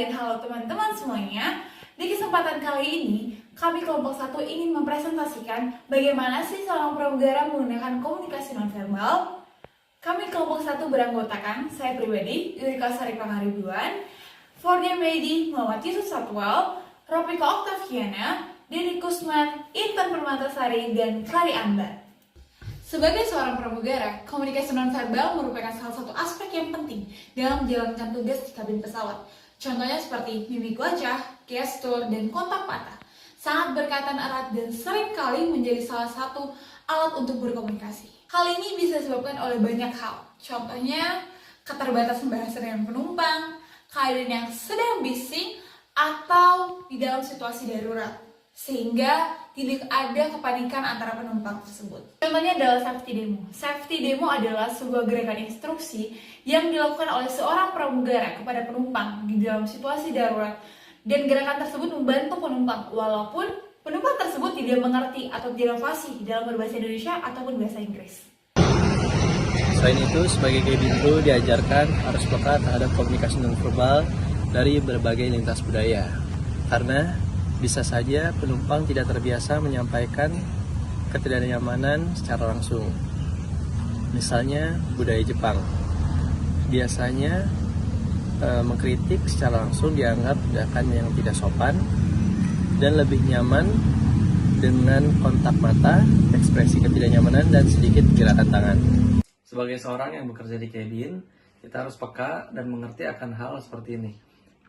dan halo teman-teman semuanya. Di kesempatan kali ini, kami kelompok 1 ingin mempresentasikan bagaimana sih seorang pramugara menggunakan komunikasi nonverbal. Kami kelompok 1 beranggotakan, saya pribadi, Yurika Sari Pangaribuan, Fordia Medi, Muhammad Yusuf Satwal, Ropika Oktaviana, Deni Kusman, Intan Permatasari, dan Klari Ambar. Sebagai seorang pramugara, komunikasi nonverbal merupakan salah satu aspek yang penting dalam menjalankan tugas di kabin pesawat. Contohnya seperti mimik wajah, gestur, dan kontak mata. Sangat berkaitan erat dan seringkali menjadi salah satu alat untuk berkomunikasi. Hal ini bisa disebabkan oleh banyak hal. Contohnya, keterbatasan bahasa dengan penumpang, keadaan yang sedang bising, atau di dalam situasi darurat. Sehingga tidak ada kepanikan antara penumpang tersebut. Contohnya adalah safety demo. Safety demo adalah sebuah gerakan instruksi yang dilakukan oleh seorang pramugara kepada penumpang di dalam situasi darurat, dan gerakan tersebut membantu penumpang walaupun penumpang tersebut tidak mengerti atau tidak fasih dalam berbahasa Indonesia ataupun bahasa Inggris. Selain itu, sebagai cabin crew diajarkan harus peka terhadap komunikasi nonverbal dari berbagai lintas budaya, karena bisa saja penumpang tidak terbiasa menyampaikan ketidaknyamanan secara langsung. Misalnya budaya Jepang, biasanya mengkritik secara langsung dianggap tindakan yang tidak sopan dan lebih nyaman dengan kontak mata, ekspresi ketidaknyamanan, dan sedikit gerakan tangan. Sebagai seorang yang bekerja di kabin, kita harus peka dan mengerti akan hal seperti ini,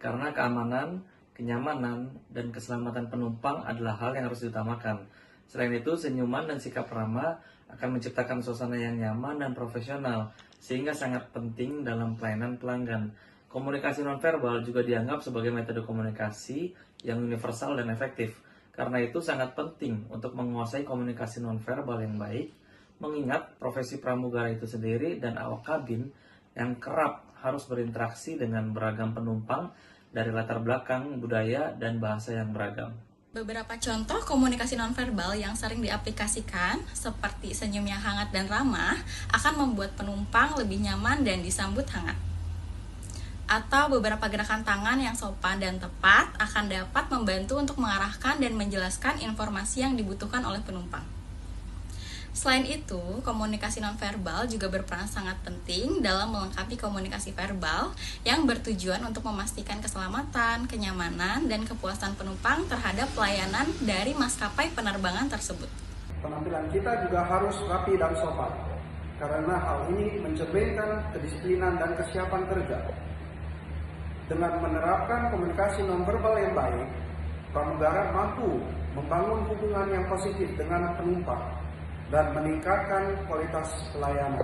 karena keamanan, kenyamanan, dan keselamatan penumpang adalah hal yang harus diutamakan. Selain itu, senyuman dan sikap ramah akan menciptakan suasana yang nyaman dan profesional, sehingga sangat penting dalam pelayanan pelanggan. Komunikasi nonverbal juga dianggap sebagai metode komunikasi yang universal dan efektif. Karena itu sangat penting untuk menguasai komunikasi nonverbal yang baik, mengingat profesi pramugara itu sendiri dan awak kabin yang kerap harus berinteraksi dengan beragam penumpang dari latar belakang, budaya, dan bahasa yang beragam. Beberapa contoh komunikasi nonverbal yang sering diaplikasikan, seperti senyum yang hangat dan ramah, akan membuat penumpang lebih nyaman dan disambut hangat. Atau beberapa gerakan tangan yang sopan dan tepat akan dapat membantu untuk mengarahkan dan menjelaskan informasi yang dibutuhkan oleh penumpang. Selain itu, komunikasi nonverbal juga berperan sangat penting dalam melengkapi komunikasi verbal yang bertujuan untuk memastikan keselamatan, kenyamanan, dan kepuasan penumpang terhadap pelayanan dari maskapai penerbangan tersebut. Penampilan kita juga harus rapi dan sopan, karena hal ini mencerminkan kedisiplinan dan kesiapan kerja. Dengan menerapkan komunikasi nonverbal yang baik, pramugara mampu membangun hubungan yang positif dengan penumpang dan meningkatkan kualitas pelayanan.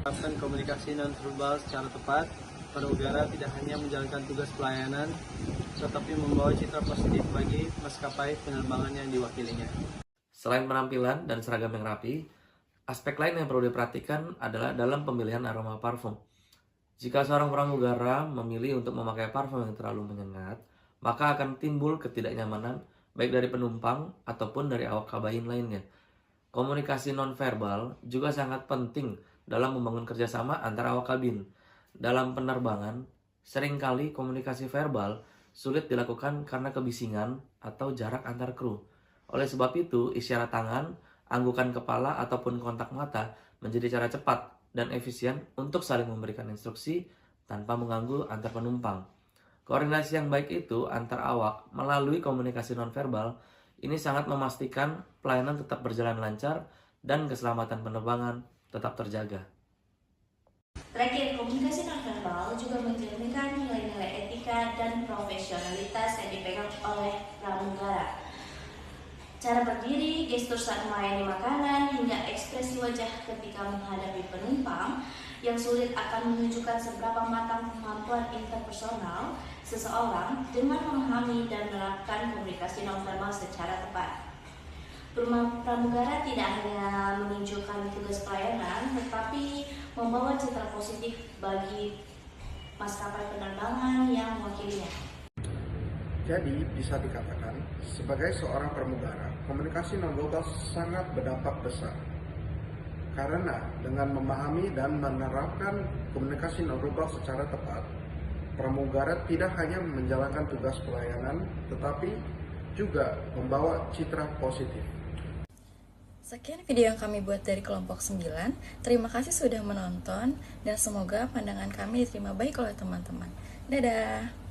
Menerapkan komunikasi nonverbal secara tepat, pramugara tidak hanya menjalankan tugas pelayanan, tetapi membawa citra positif bagi maskapai penerbangan yang diwakilinya. Selain penampilan dan seragam yang rapi, aspek lain yang perlu diperhatikan adalah dalam pemilihan aroma parfum. Jika seorang pramugara memilih untuk memakai parfum yang terlalu menyengat, maka akan timbul ketidaknyamanan baik dari penumpang ataupun dari awak kabin lainnya. Komunikasi nonverbal juga sangat penting dalam membangun kerjasama antara awak kabin. Dalam penerbangan, seringkali komunikasi verbal sulit dilakukan karena kebisingan atau jarak antar kru. Oleh sebab itu, isyarat tangan, anggukan kepala, ataupun kontak mata menjadi cara cepat dan efisien untuk saling memberikan instruksi tanpa mengganggu antar penumpang. Koordinasi yang baik itu antar awak melalui komunikasi nonverbal ini sangat memastikan pelayanan tetap berjalan lancar dan keselamatan penerbangan tetap terjaga. Terakhir, komunikasi nonverbal juga mencerminkan nilai-nilai etika dan profesionalitas yang dipegang oleh pramugara. Cara berdiri, gestur saat melayani makanan, hingga ekspresi wajah ketika menghadapi penumpang yang sulit akan menunjukkan seberapa matang kemampuan interpersonal seseorang dengan memahami dan menerapkan komunikasi nonverbal secara tepat. Pramugara tidak hanya menunjukkan tugas pelayanan, tetapi membawa citra positif bagi maskapai penerbangan yang mewakilinya. Jadi bisa dikatakan, sebagai seorang pramugara, komunikasi nonverbal sangat berdampak besar. Karena dengan memahami dan menerapkan komunikasi nonverbal secara tepat, pramugara tidak hanya menjalankan tugas pelayanan, tetapi juga membawa citra positif. Sekian video yang kami buat dari kelompok 9. Terima kasih sudah menonton dan semoga pandangan kami diterima baik oleh teman-teman. Dadah!